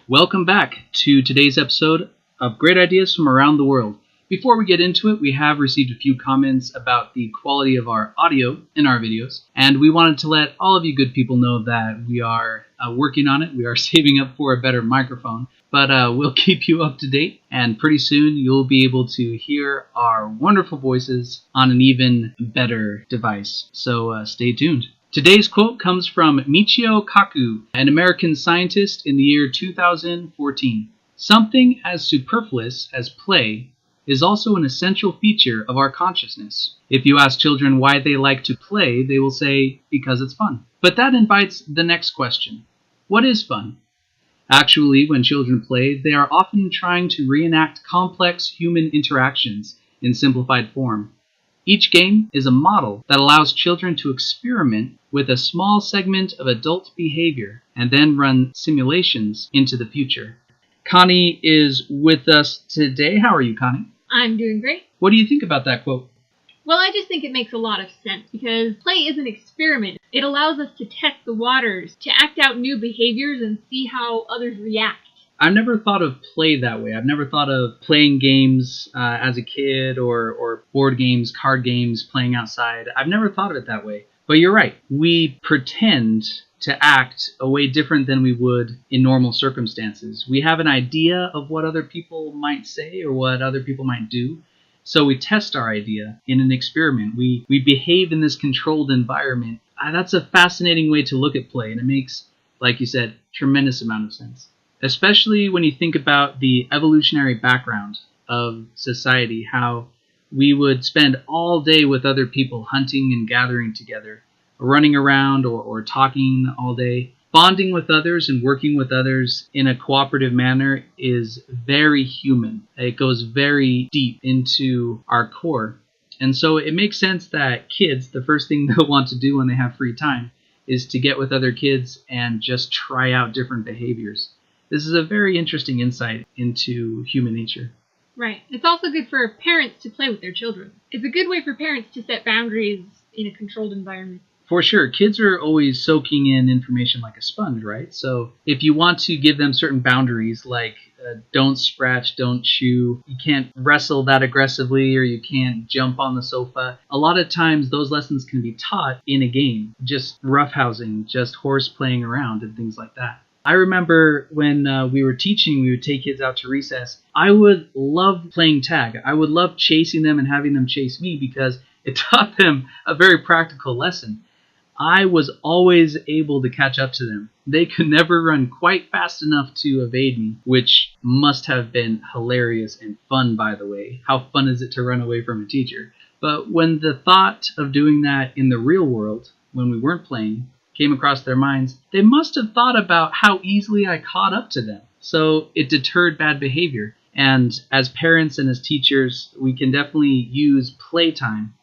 Welcome back to today's episode of Great Ideas from Around the World. Before we get into it, we have received a few comments about the quality of our audio in our videos, and we wanted to let all of you good people know that we are working on it. We are saving up for a better microphone, but we'll keep you up to date, and pretty soon you'll be able to hear our wonderful voices on an even better device, so stay tuned. Today's quote comes from Michio Kaku, an American scientist in the year 2014. Something as superfluous as play is also an essential feature of our consciousness. If you ask children why they like to play, they will say, because it's fun. But that invites the next question. What is fun? Actually, when children play, they are often trying to reenact complex human interactions in simplified form. Each game is a model that allows children to experiment with a small segment of adult behavior and then run simulations into the future. Connie is with us today. How are you, Connie? I'm doing great. What do you think about that quote? Well, I just think it makes a lot of sense because play is an experiment. It allows us to test the waters, to act out new behaviors and see how others react. I've never thought of play that way. I've never thought of playing games as a kid or board games, card games, playing outside. I've never thought of it that way. But you're right. We pretend to act a way different than we would in normal circumstances. We have an idea of what other people might say or what other people might do. So we test our idea in an experiment. We behave in this controlled environment. That's a fascinating way to look at play, and it makes, like you said, tremendous amount of sense. Especially when you think about the evolutionary background of society, how we would spend all day with other people hunting and gathering together, running around or talking all day. Bonding with others and working with others in a cooperative manner is very human. It goes very deep into our core. And so it makes sense that kids, the first thing they'll want to do when they have free time is to get with other kids and just try out different behaviors. This is a very interesting insight into human nature. Right. It's also good for parents to play with their children. It's a good way for parents to set boundaries in a controlled environment. For sure. Kids are always soaking in information like a sponge, right? So if you want to give them certain boundaries like don't scratch, don't chew, you can't wrestle that aggressively, or you can't jump on the sofa, a lot of times those lessons can be taught in a game. Just roughhousing, just horse playing around and things like that. I remember when we were teaching, we would take kids out to recess. I would love playing tag. I would love chasing them and having them chase me because it taught them a very practical lesson. I was always able to catch up to them. They could never run quite fast enough to evade me, which must have been hilarious and fun, by the way. How fun is it to run away from a teacher? But when the thought of doing that in the real world, when we weren't playing, came across their minds, they must have thought about how easily I caught up to them. So it deterred bad behavior. And as parents and as teachers, we can definitely use playtime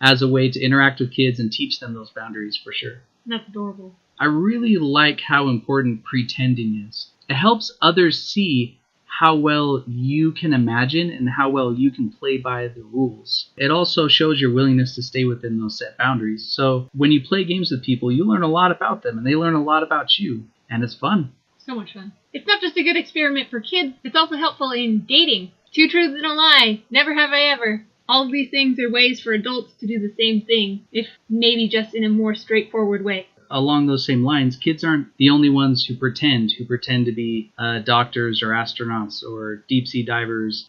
as a way to interact with kids and teach them those boundaries for sure. That's adorable. I really like how important pretending is. It helps others see how well you can imagine and how well you can play by the rules. It also shows your willingness to stay within those set boundaries. So when you play games with people, you learn a lot about them and they learn a lot about you. And it's fun. So much fun. It's not just a good experiment for kids, it's also helpful in dating. 2 truths and a lie. Never have I ever. All of these things are ways for adults to do the same thing, if maybe just in a more straightforward way. Along those same lines, kids aren't the only ones who pretend to be doctors or astronauts or deep-sea divers.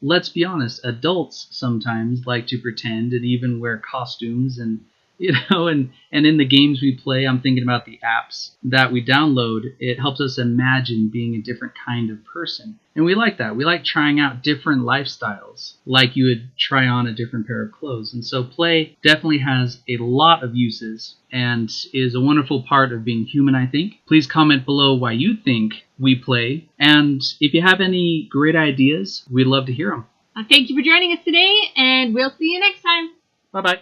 Let's be honest, adults sometimes like to pretend and even wear costumes and in the games we play, I'm thinking about the apps that we download. It helps us imagine being a different kind of person. And we like that. We like trying out different lifestyles, like you would try on a different pair of clothes. And so play definitely has a lot of uses and is a wonderful part of being human, I think. Please comment below why you think we play. And if you have any great ideas, we'd love to hear them. Thank you for joining us today, and we'll see you next time. Bye-bye.